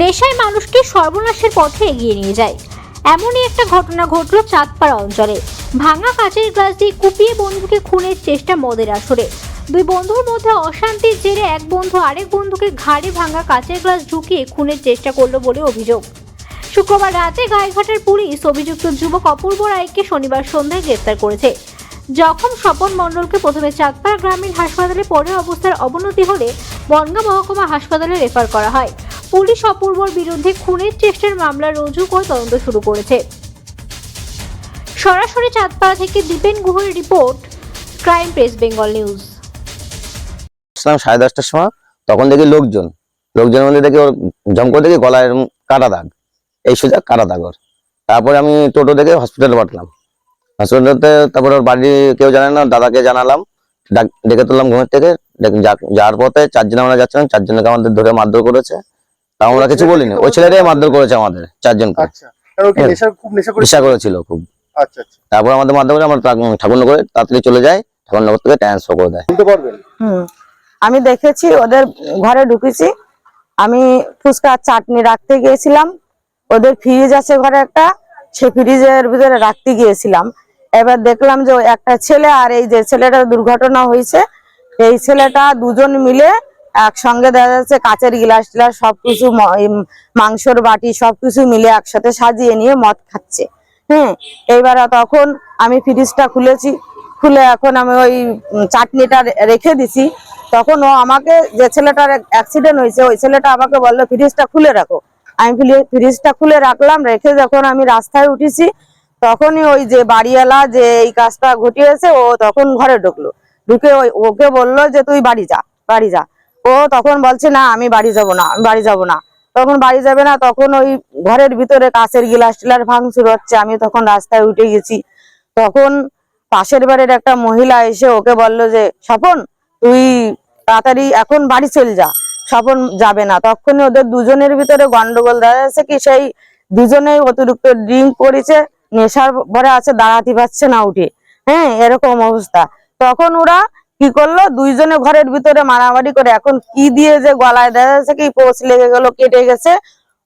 নেশায় মানুষকে সর্বনাশের পথে এগিয়ে নিয়ে যায়, এমনই একটা ঘটনা ঘটল চাঁদপাড়া অঞ্চলে। ভাঙা কাচের গ্লাস দিয়ে কুপিয়ে বন্ধুকে খুনের চেষ্টা মদের আসরে। দুই বন্ধুর মধ্যে অশান্তির জেরে এক বন্ধু আরেক বন্ধুকে ঘাড়ে ভাঙা কাচের গ্লাস ঢুকিয়ে খুনের চেষ্টা করলো বলে অভিযোগ। শুক্রবার রাতে গাইঘাটার পুলিশ অভিযুক্ত যুবক অপূর্ব রায়কে শনিবার সন্ধ্যায় গ্রেফতার করেছে। জখম স্বপন মণ্ডলকে প্রথমে চাঁদপাড়া গ্রামীণ হাসপাতালে, পরে অবস্থার অবনতি হলে বনগাঁ মহকুমা হাসপাতালে রেফার করা হয়। পুলিশ অপূর্বর বিরুদ্ধে খুনের চেষ্টার মামলা রুজু করে তদন্ত শুরু করেছে। সরাসরি চাঁদপাড়া থেকে দীপেন গুহের report, crime press Bengal news. 10:30টার সময় তখন দেখি লোকজনের মধ্যে দেখি ওর জম করে দেখি গলায় কাটা দাগ, এই সোজা কাটা দাগ ওর। তারপরে আমি টোটো দেখে হসপিটালে পাঠালাম। হসপিটালতে তারপরে ওর বাড়ি কেউ জানে না, দাদাকে জানালাম, ডেকে তুললাম ঘুমের থেকে। যাওয়ার পথে 4 জন আমরা যাচ্ছিলাম, 4 জনকে আমাদের ধরে মারধর করেছে। তা আমরা কিছু বলিনি, ওই ছেলেটাই মারধর করেছে আমাদের 4 জনকে। নেশা করেছিল খুব। তারপর আমাদের মারধর করে আমরা ঠাকুরনগরে তাড়াতাড়ি চলে যাই, ঠাকুরনগর থেকে ট্রান্সফার করে দেয়। আমি দেখেছি ওদের ঘরে ঢুকেছি, আমি ফুচকা চাটনি রাখতে গিয়েছিলাম, ওদের ফ্রিজ আছে ঘরে একটা, সেই ফ্রিজের ভিতরে রাখতে গিয়েছিলাম। এবার দেখলাম যে একটা ছেলে আর এই যে ছেলেটার দুর্ঘটনা হয়েছে, এই ছেলেটা দুজন মিলে একসঙ্গে দেখা যাচ্ছে কাচের গ্লাস টিলাস সবকিছু, মাংসর বাটি সবকিছু মিলে একসাথে সাজিয়ে নিয়ে মদ খাচ্ছে। এইবার তখন আমি ফ্রিজটা খুলেছি, খুলে এখন আমি ওই চাটনিটা রেখে দিছি। তখন ও আমাকে, যে ছেলেটার অ্যাক্সিডেন্ট হয়েছে ওই ছেলেটা আমাকে বললো ফ্রিজটা খুলে রাখো। আমি ফ্রিজটা খুলে রাখলাম, রেখে যখন আমি রাস্তায় উঠেছি তখনই ওই যে বাড়িওয়ালা যে এই কাজটা ঘটিয়েছে ও তখন ঘরে ঢুকলো, ঢুকে ওকে বললো যে তুই বাড়ি যা। ও তখন বলছে না আমি বাড়ি যাব না, তখন বাড়ি যাবে না, তখন ওই ঘরের ভিতরে কাচের গ্লাস টিলাস ভাঙচুর হচ্ছে। আমি তখন রাস্তায় উঠে গেছি, তখন পাশের বাড়ির একটা মহিলা এসে ওকে বললো যে স্বপন তুই তাড়াতাড়ি এখন বাড়ি চল যা। স্বপন যাবে না, তখনই ওদের দুজনের ভিতরে গন্ডগোল দেখা যাচ্ছে কি সেই দুজনেই অতিরিক্ত ড্রিঙ্ক করেছে, নেশার ভরে আছে, দাঁড়াতে পারছে না উঠে, এরকম অবস্থা। তখন ওরা কি করলো, দুইজনে ঘরের ভিতরে মারামারি করে, এখন কি দিয়ে যে গলায় দেখা যাচ্ছে কি পোঁচ লেগে গেল, কেটে গেছে,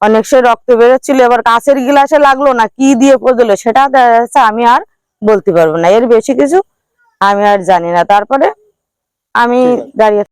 অনেক সে রক্ত বেরোচ্ছিল। এবার কাঁচের গিলাসে লাগলো না কি দিয়ে পড়লো সেটা দেখা যাচ্ছে আমি আর বলতে পারবো না, এর বেশি কিছু আমি আর জানি না। তারপরে আমি দাঁড়িয়ে